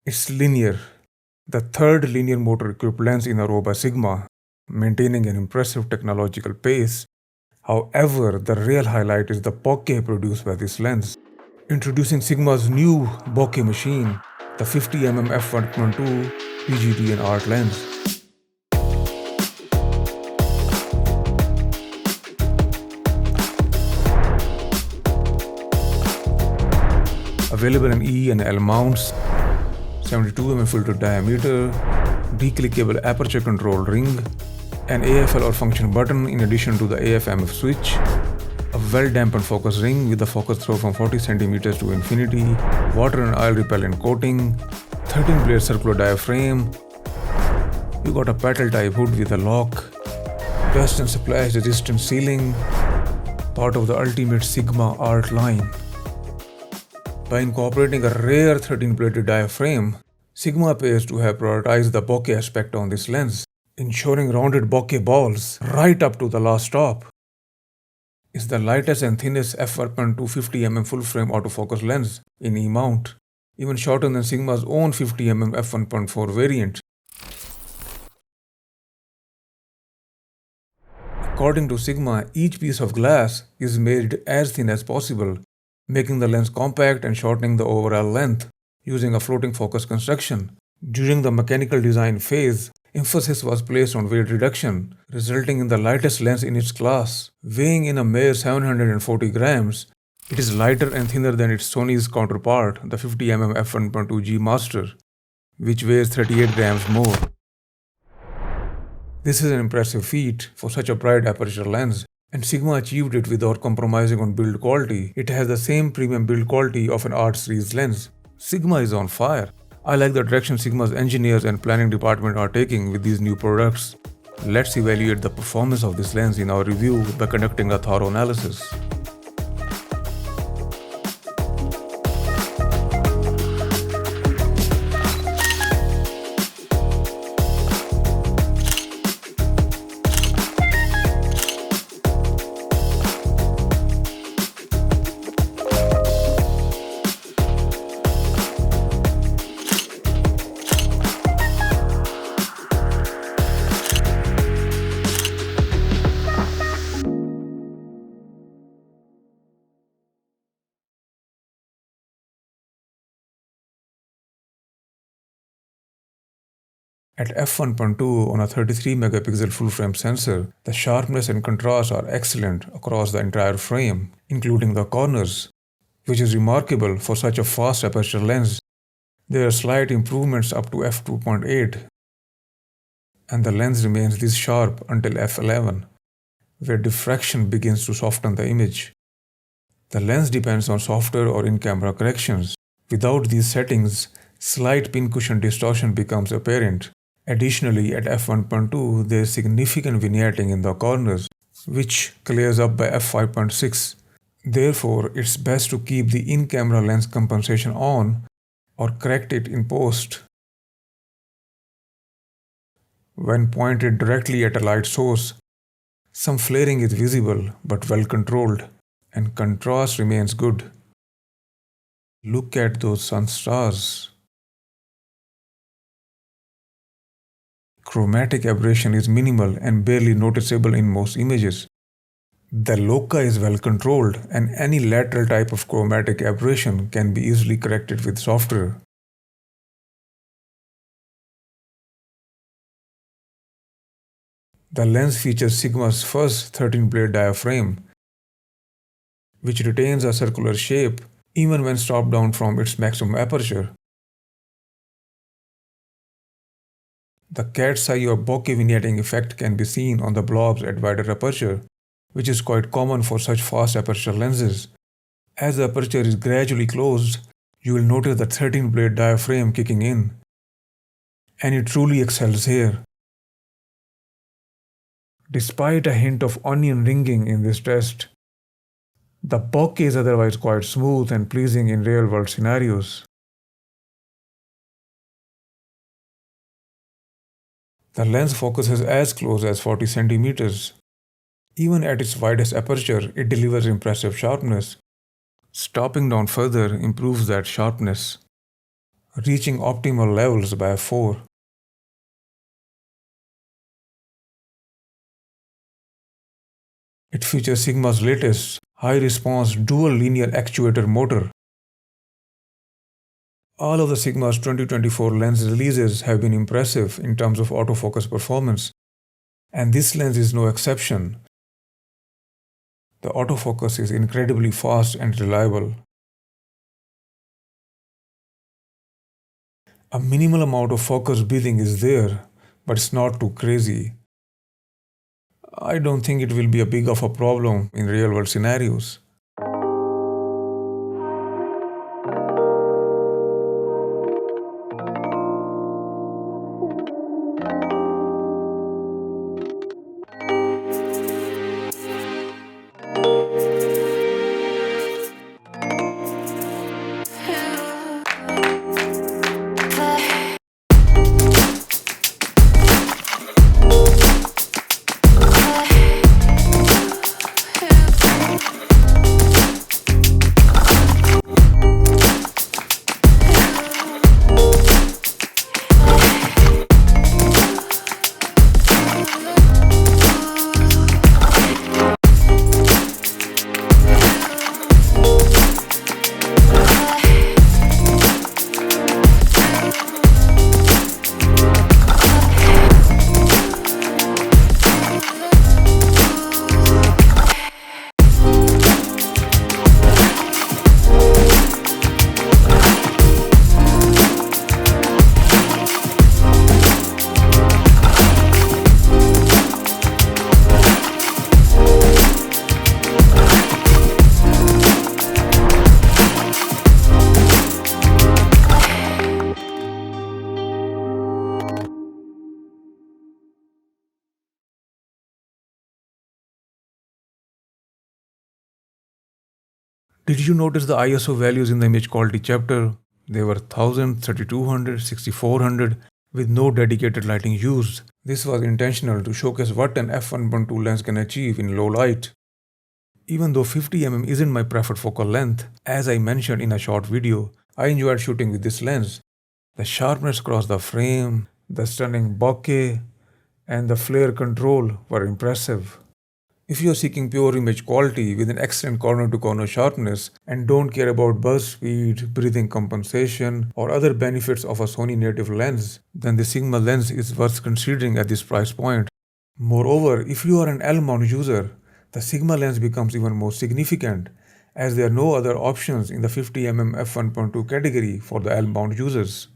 It's linear, the third linear motor equipped lens in a row by Sigma, maintaining an impressive technological pace. However, the real highlight is the bokeh produced by this lens. Introducing Sigma's new bokeh machine, the 50mm F1.2 DG DN ART lens. Available in E and L mounts, 72mm filter diameter, declickable aperture control ring, an AFL or function button in addition to the AF/MF switch, a well-dampened focus ring with the focus throw from 40 cm to infinity, water and oil repellent coating, 13-blade circular diaphragm. You got a petal type hood with a lock, dust and splash resistant sealing, part of the ultimate Sigma art line. By incorporating a rare 13-bladed diaphragm, Sigma appears to have prioritized the bokeh aspect on this lens, ensuring rounded bokeh balls right up to the last stop. It's the lightest and thinnest f1.2 50mm full-frame autofocus lens in E-mount, even shorter than Sigma's own 50mm f1.4 variant. According to Sigma, each piece of glass is made as thin as possible, making the lens compact and shortening the overall length using a floating focus construction. During the mechanical design phase, emphasis was placed on weight reduction, resulting in the lightest lens in its class. Weighing in a mere 740 grams, it is lighter and thinner than its Sony's counterpart, the 50mm f1.2 G Master, which weighs 38 grams more. This is an impressive feat for such a bright aperture lens, and Sigma achieved it without compromising on build quality. It has the same premium build quality of an art series lens. Sigma is on fire. I like the direction Sigma's engineers and planning department are taking with these new products. Let's evaluate the performance of this lens in our review by conducting a thorough analysis. At f1.2 on a 33 megapixel full-frame sensor, the sharpness and contrast are excellent across the entire frame, including the corners, which is remarkable for such a fast aperture lens. There are slight improvements up to f2.8, and the lens remains this sharp until f11, where diffraction begins to soften the image. The lens depends on software or in-camera corrections. Without these settings, slight pincushion distortion becomes apparent. Additionally, at f1.2, there is significant vignetting in the corners, which clears up by f5.6. Therefore, it's best to keep the in-camera lens compensation on or correct it in post. When pointed directly at a light source, some flaring is visible but well controlled, and contrast remains good. Look at those sun stars. Chromatic aberration is minimal and barely noticeable in most images. The loci is well controlled, and any lateral type of chromatic aberration can be easily corrected with software. The lens features Sigma's first 13-blade diaphragm, which retains a circular shape even when stopped down from its maximum aperture. The cat's eye or bokeh vignetting effect can be seen on the blobs at wider aperture, which is quite common for such fast aperture lenses. As the aperture is gradually closed, you will notice the 13-blade diaphragm kicking in, and it truly excels here. Despite a hint of onion ringing in this test, the bokeh is otherwise quite smooth and pleasing in real-world scenarios. The lens focuses as close as 40 centimeters. Even at its widest aperture, it delivers impressive sharpness. Stopping down further improves that sharpness. reaching optimal levels by f4. It features Sigma's latest high-response dual linear actuator motor. All of the Sigma's 2024 lens releases have been impressive in terms of autofocus performance, and this lens is no exception. The autofocus is incredibly fast and reliable. A minimal amount of focus breathing is there, but it's not too crazy. I don't think it will be a big of a problem in real-world scenarios. Did you notice the ISO values in the image quality chapter? They were 1000, 3200, 6400 with no dedicated lighting used. This was intentional to showcase what an f1.2 lens can achieve in low light. Even though 50mm isn't my preferred focal length, as I mentioned in a short video, I enjoyed shooting with this lens. The sharpness across the frame, the stunning bokeh, and the flare control were impressive. If you are seeking pure image quality with an excellent corner-to-corner sharpness and don't care about buzz speed, breathing compensation, or other benefits of a Sony native lens, then the Sigma lens is worth considering at this price point. Moreover, if you are an L-mount user, the Sigma lens becomes even more significant, as there are no other options in the 50mm f1.2 category for the L-mount users.